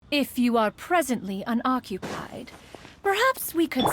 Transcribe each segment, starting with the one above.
If you are presently unoccupied, perhaps we could...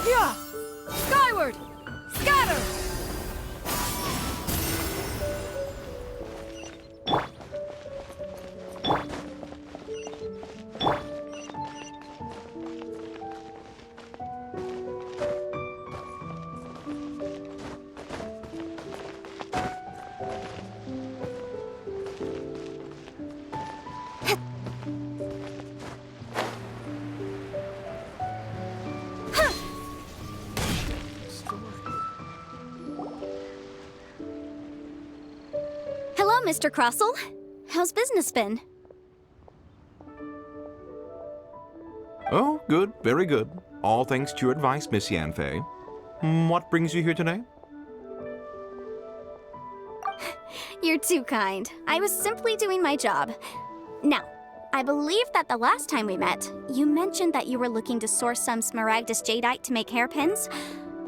Yeah! Skyward! Scatter! Hello, Mr. Crossell. How's business been? Oh, good, very good. All thanks to your advice, Miss Yanfei. What brings you here today? You're too kind. I was simply doing my job. Now, I believe that the last time we met, you mentioned that you were looking to source some smaragdus jadeite to make hairpins.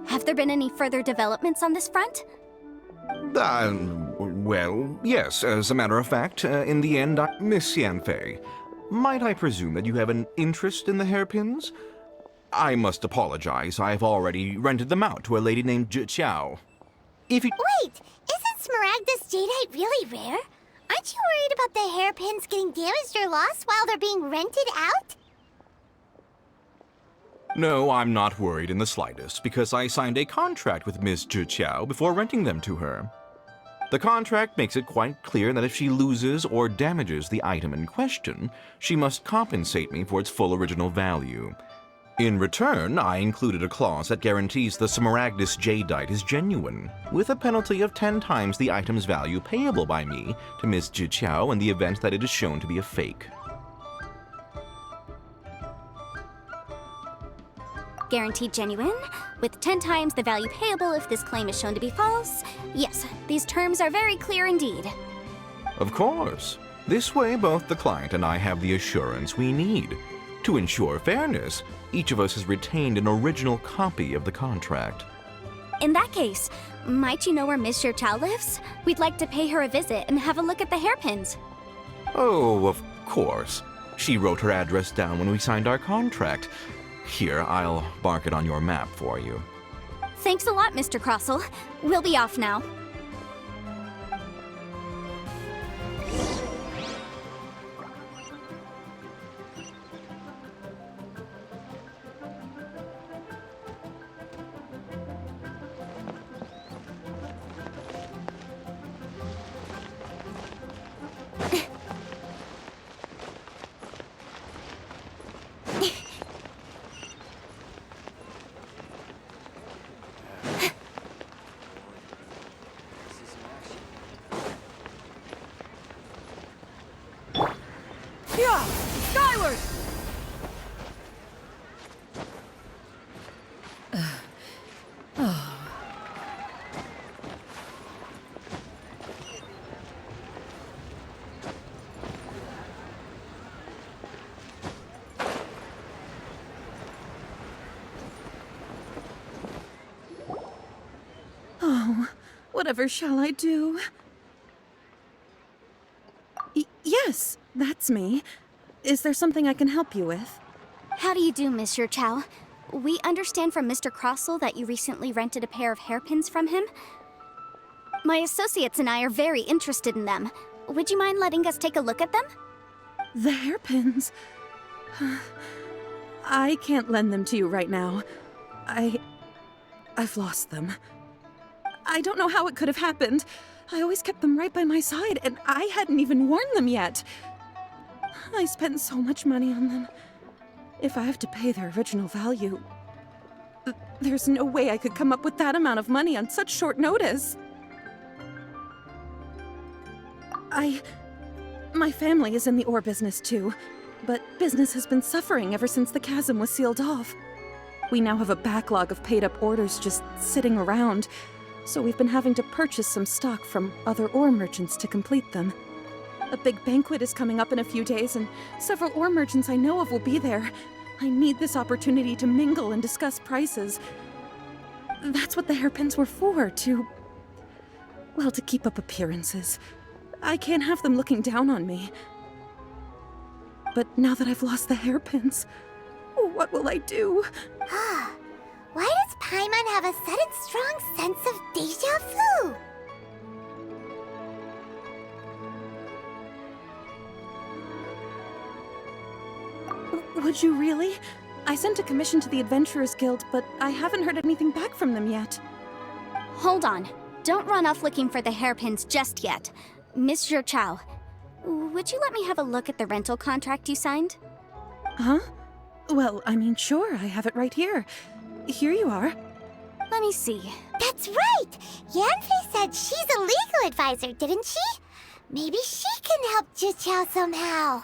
Have there been any further developments on this front? Well, yes, as a matter of fact, in the end, Miss Yanfei, might I presume that you have an interest in the hairpins? I must apologize, I've already rented them out to a lady named Xiao. If you— Wait, isn't smaragdus jadeite really rare? Aren't you worried about the hairpins getting damaged or lost while they're being rented out? No, I'm not worried in the slightest, because I signed a contract with Miss Xiao before renting them to her. The contract makes it quite clear that if she loses or damages the item in question, she must compensate me for its full original value. In return, I included a clause that guarantees the smaragdus jadeite is genuine, with a penalty of 10 times the item's value payable by me to Miss Xiao in the event that it is shown to be a fake. Guaranteed genuine, with 10 times the value payable if this claim is shown to be false. Yes, these terms are very clear indeed. Of course. This way, both the client and I have the assurance we need. To ensure fairness, each of us has retained an original copy of the contract. In that case, might you know where Miss Xiao lives? We'd like to pay her a visit and have a look at the hairpins. Oh, of course. She wrote her address down when we signed our contract. Here, I'll mark it on your map for you. Thanks a lot, Mr. Crossell. We'll be off now. Whatever shall I do? Yes, that's me. Is there something I can help you with? How do you do, Monsieur Chow? We understand from Mr. Crossell that you recently rented a pair of hairpins from him. My associates and I are very interested in them. Would you mind letting us take a look at them? The hairpins? I can't lend them to you right now. I've lost them. I don't know how it could have happened. I always kept them right by my side, and I hadn't even worn them yet. I spent so much money on them. If I have to pay their original value, there's no way I could come up with that amount of money on such short notice. My family is in the ore business too, but business has been suffering ever since the chasm was sealed off. We now have a backlog of paid-up orders just sitting around, so we've been having to purchase some stock from other ore merchants to complete them. A big banquet is coming up in a few days, and several ore merchants I know of will be there. I need this opportunity to mingle and discuss prices. That's what the hairpins were for, to keep up appearances. I can't have them looking down on me. But now that I've lost the hairpins, what will I do? Why does Paimon have a sudden strong sense of déjà vu? Would you really? I sent a commission to the Adventurers Guild, but I haven't heard anything back from them yet. Hold on. Don't run off looking for the hairpins just yet. Monsieur Chow, would you let me have a look at the rental contract you signed? Huh? Well, I mean, sure, I have it right here. Here you are. Let me see. That's right! Yanfei said she's a legal advisor, didn't she? Maybe she can help Juqiao somehow.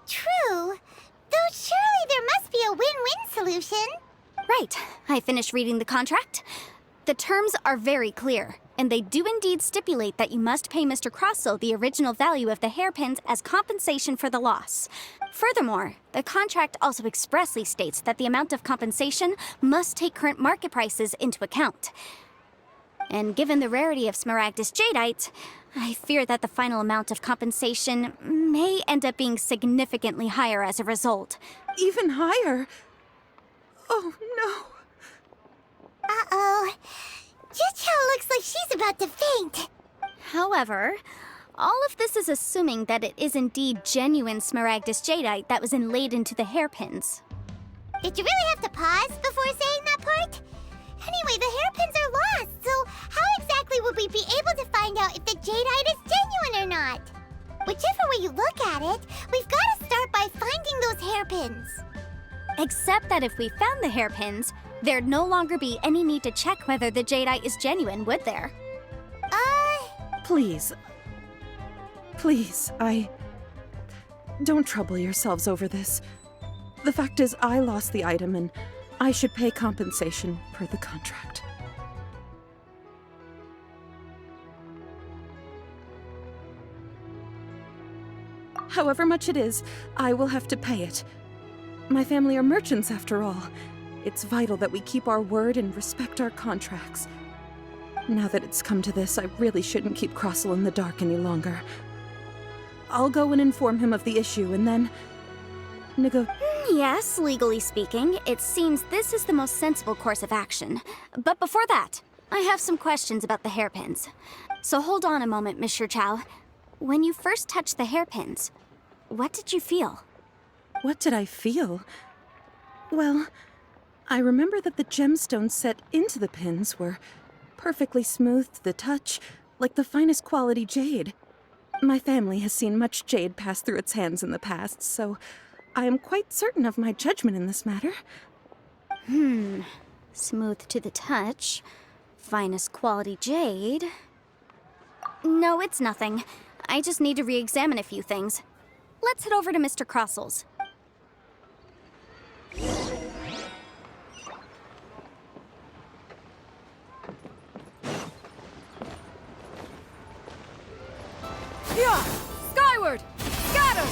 True. Though surely there must be a win-win solution. Right. I finished reading the contract. The terms are very clear, and they do indeed stipulate that you must pay Mr. Crossell the original value of the hairpins as compensation for the loss. Furthermore, the contract also expressly states that the amount of compensation must take current market prices into account. And given the rarity of Smaragdus jadeite, I fear that the final amount of compensation may end up being significantly higher as a result. Even higher? Oh, no. Uh-oh. Juqiao looks like she's about to faint. However, all of this is assuming that it is indeed genuine Smaragdus jadeite that was inlaid into the hairpins. Did you really have to pause before saying that part? Anyway, the hairpins are lost, so how exactly would we be able to find out if the jadeite is genuine or not? Whichever way you look at it, we've got to start by finding those hairpins. Except that if we found the hairpins, there'd no longer be any need to check whether the jadeite is genuine, would there? Please, don't trouble yourselves over this. The fact is, I lost the item and I should pay compensation per the contract. However much it is, I will have to pay it. My family are merchants after all. It's vital that we keep our word and respect our contracts. Now that it's come to this, I really shouldn't keep Crossell in the dark any longer. I'll go and inform him of the issue and then Yes, legally speaking, it seems this is the most sensible course of action. But before that, I have some questions about the hairpins. So hold on a moment, Monsieur Chow. When you first touched the hairpins, what did you feel? What did I feel? Well, I remember that the gemstones set into the pins were perfectly smooth to the touch, like the finest quality jade. My family has seen much jade pass through its hands in the past, so I am quite certain of my judgment in this matter. Smooth to the touch. Finest quality jade. No, it's nothing. I just need to re-examine a few things. Let's head over to Mr. Crossell's. Yeah! Skyward! Scatter!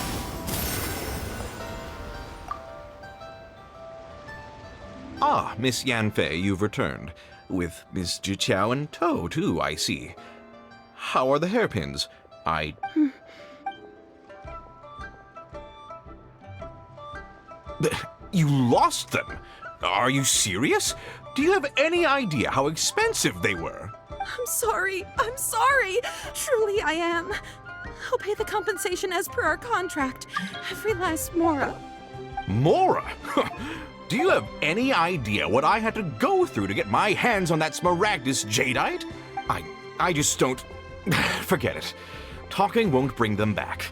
Ah, Miss Yanfei, you've returned. With Miss Jiqiao in tow, too, I see. How are the hairpins? You lost them? Are you serious? Do you have any idea how expensive they were? I'm sorry. Truly I am. I'll pay the compensation as per our contract. Every last mora. Mora? Do you have any idea what I had to go through to get my hands on that Smaragdus jadeite? I just don't... Forget it. Talking won't bring them back.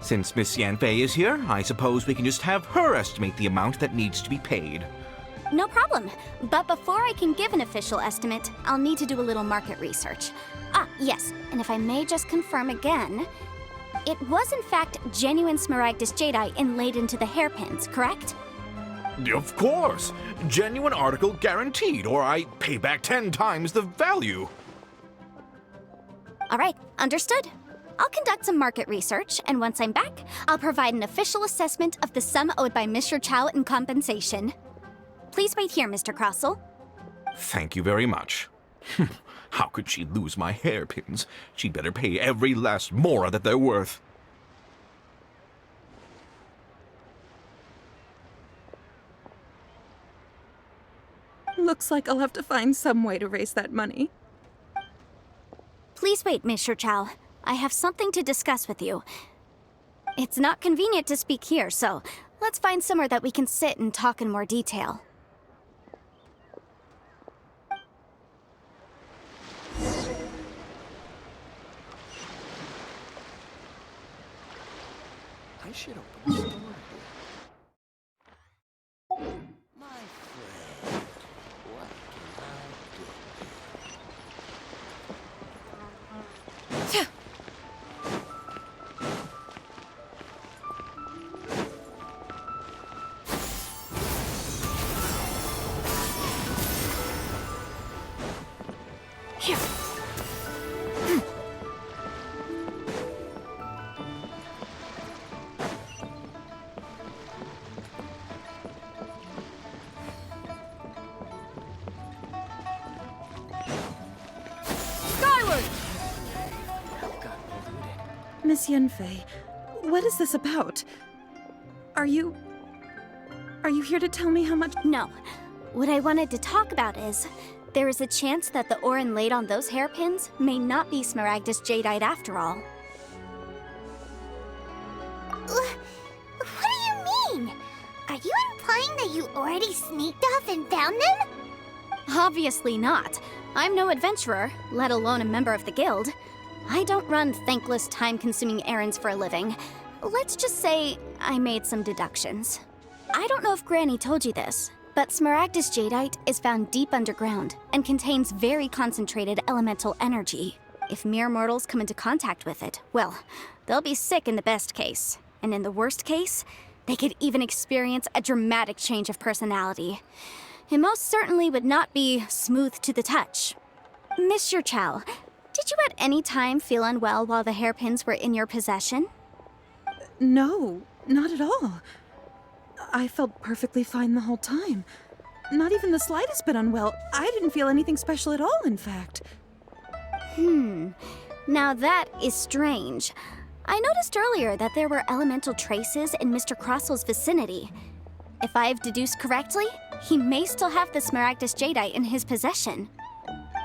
Since Miss Yanfei is here, I suppose we can just have her estimate the amount that needs to be paid. No problem. But before I can give an official estimate, I'll need to do a little market research. Ah, yes, and if I may just confirm again, it was in fact genuine Smaragdus jadeite inlaid into the hairpins, correct? Of course! Genuine article guaranteed, or I pay back 10 times the value. All right, understood. I'll conduct some market research, and once I'm back, I'll provide an official assessment of the sum owed by Mr. Chow in compensation. Please wait here, Mr. Crossell. Thank you very much. How could she lose my hairpins? She'd better pay every last mora that they're worth. Looks like I'll have to find some way to raise that money. Please wait, Mr. Chow. I have something to discuss with you. It's not convenient to speak here, so let's find somewhere that we can sit and talk in more detail. I should open a store here. My friend, what can I do? Here. Skyward! Miss Yanfei, what is this about? Are you here to tell me how much— No. What I wanted to talk about is, there is a chance that the ore inlaid on those hairpins may not be Smaragdus jadeite after all. What do you mean? Are you implying that you already sneaked off and found them? Obviously not. I'm no adventurer, let alone a member of the guild. I don't run thankless, time-consuming errands for a living. Let's just say I made some deductions. I don't know if Granny told you this, but Smaragdus jadeite is found deep underground and contains very concentrated elemental energy. If mere mortals come into contact with it, well, they'll be sick in the best case. And in the worst case, they could even experience a dramatic change of personality. It most certainly would not be smooth to the touch. Mr. Chow, did you at any time feel unwell while the hairpins were in your possession? No, not at all. I felt perfectly fine the whole time. Not even the slightest bit unwell. I didn't feel anything special at all, in fact. Now that is strange. I noticed earlier that there were elemental traces in Mr. Crossell's vicinity. If I've deduced correctly, he may still have the Smaragdus jadeite in his possession.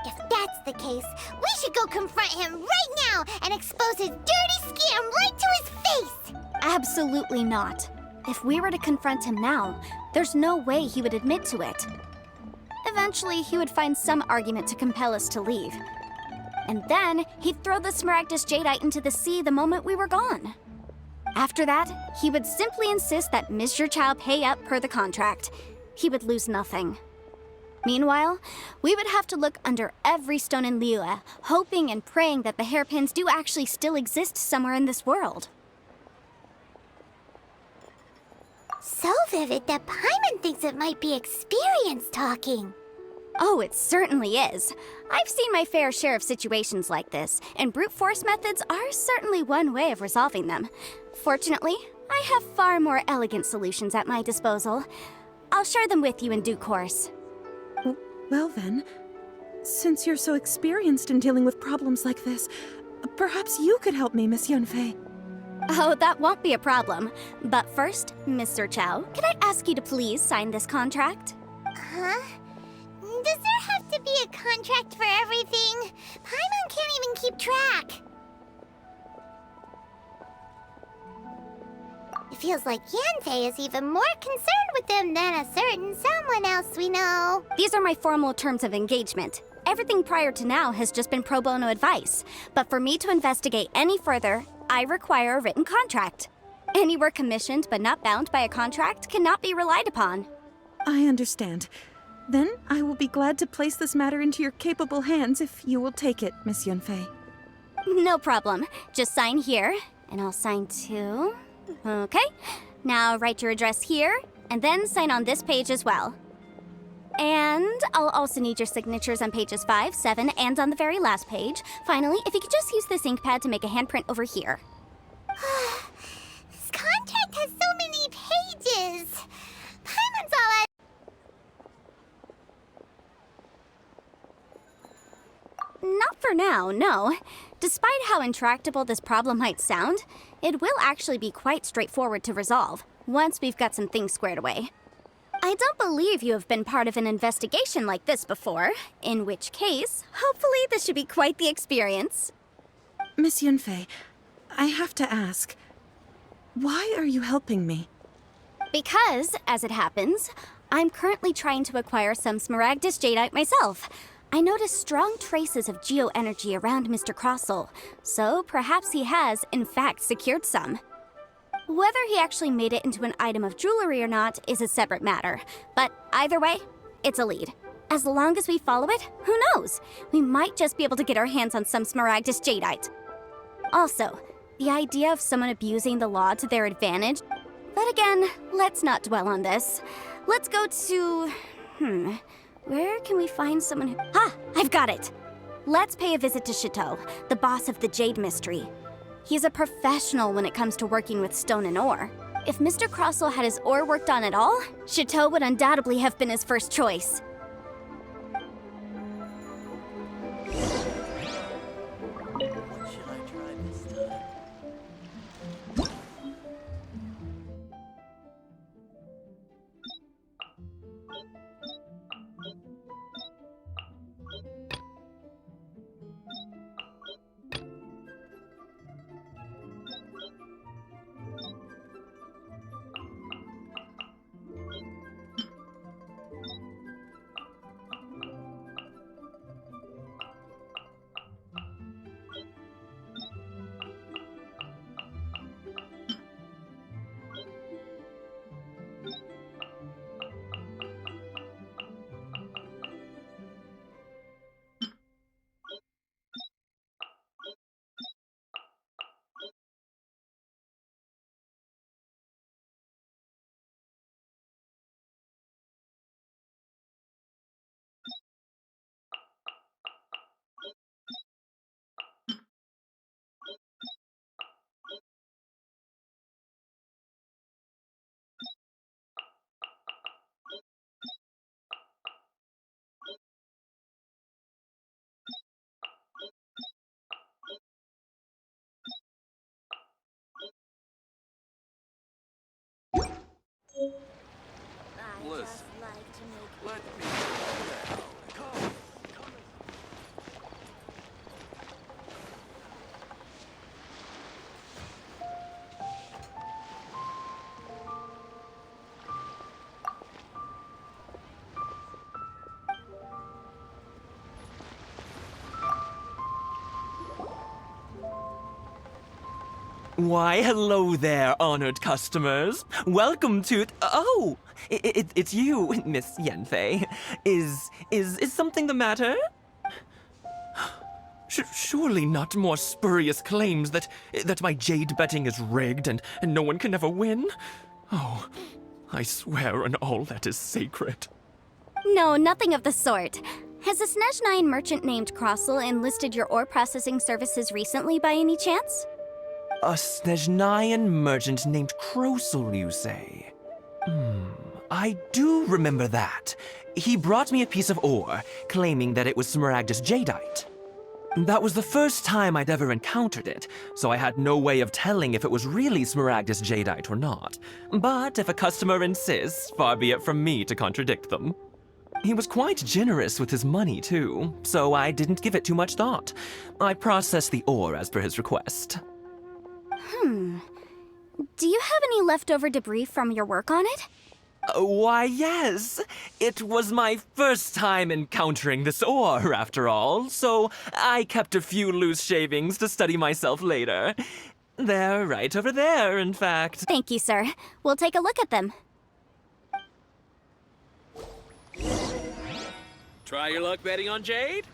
If that's the case, we should go confront him right now and expose his dirty scam right to his face! Absolutely not. If we were to confront him now, there's no way he would admit to it. Eventually, he would find some argument to compel us to leave. And then, he'd throw the Smaragdus jadeite into the sea the moment we were gone. After that, he would simply insist that Mr. Chow pay up per the contract. He would lose nothing. Meanwhile, we would have to look under every stone in Liyue, hoping and praying that the hairpins do actually still exist somewhere in this world. So vivid that Paimon thinks it might be experience talking. Oh, it certainly is. I've seen my fair share of situations like this, and brute force methods are certainly one way of resolving them. Fortunately, I have far more elegant solutions at my disposal. I'll share them with you in due course. Well then, Since you're so experienced in dealing with problems like this, perhaps you could help me, Miss Yunfei. Oh, that won't be a problem. But first, Mr. Chow, can I ask you to please sign this contract? Huh? Does there have to be a contract for everything? Paimon can't even keep track. It feels like Yanfei is even more concerned with them than a certain someone else we know. These are my formal terms of engagement. Everything prior to now has just been pro bono advice. But for me to investigate any further, I require a written contract. Any work commissioned but not bound by a contract cannot be relied upon. I understand. Then I will be glad to place this matter into your capable hands if you will take it, Miss Yunfei. No problem. Just sign here, and I'll sign too. Okay. Now write your address here, and then sign on this page as well. And I'll also need your signatures on pages 5, 7, and on the very last page. Finally, if you could just use this ink pad to make a handprint over here. This contract has so many pages. Paimon's all Not for now, no. Despite how intractable this problem might sound, it will actually be quite straightforward to resolve, once we've got some things squared away. I don't believe you have been part of an investigation like this before, in which case, hopefully this should be quite the experience. Miss Yunfei, I have to ask, why are you helping me? Because, as it happens, I'm currently trying to acquire some Smaragdus Jadeite myself. I noticed strong traces of geo-energy around Mr. Crossel, so perhaps he has, in fact, secured some. Whether he actually made it into an item of jewelry or not is a separate matter, but either way, it's a lead. As long as we follow it, who knows? We might just be able to get our hands on some Smaragdus Jadeite. Also, the idea of someone abusing the law to their advantage. But again, let's not dwell on this. Let's go to... where can we find someone who... I've got it! Let's pay a visit to Chateau, the boss of the Jade Mystery. He's a professional when it comes to working with stone and ore. If Mr. Crossel had his ore worked on at all, Chateau would undoubtedly have been his first choice. What should I try this time? Listen, let me now. Come. Why, hello there, honored customers. Welcome to... Oh, it's you, Miss Yanfei. Is something the matter? Surely not more spurious claims that my jade betting is rigged and no one can ever win? Oh, I swear on all that is sacred. No, nothing of the sort. Has a Snezhnine merchant named Crossel enlisted your ore processing services recently by any chance? A Snezhnine merchant named Crossel, you say? I do remember that. He brought me a piece of ore, claiming that it was Smaragdus jadeite. That was the first time I'd ever encountered it, so I had no way of telling if it was really Smaragdus jadeite or not. But if a customer insists, far be it from me to contradict them. He was quite generous with his money, too, so I didn't give it too much thought. I processed the ore as per his request. Do you have any leftover debris from your work on it? Why, yes. It was my first time encountering this ore, after all, so I kept a few loose shavings to study myself later. They're right over there, in fact. Thank you, sir. We'll take a look at them. Try your luck betting on Jade?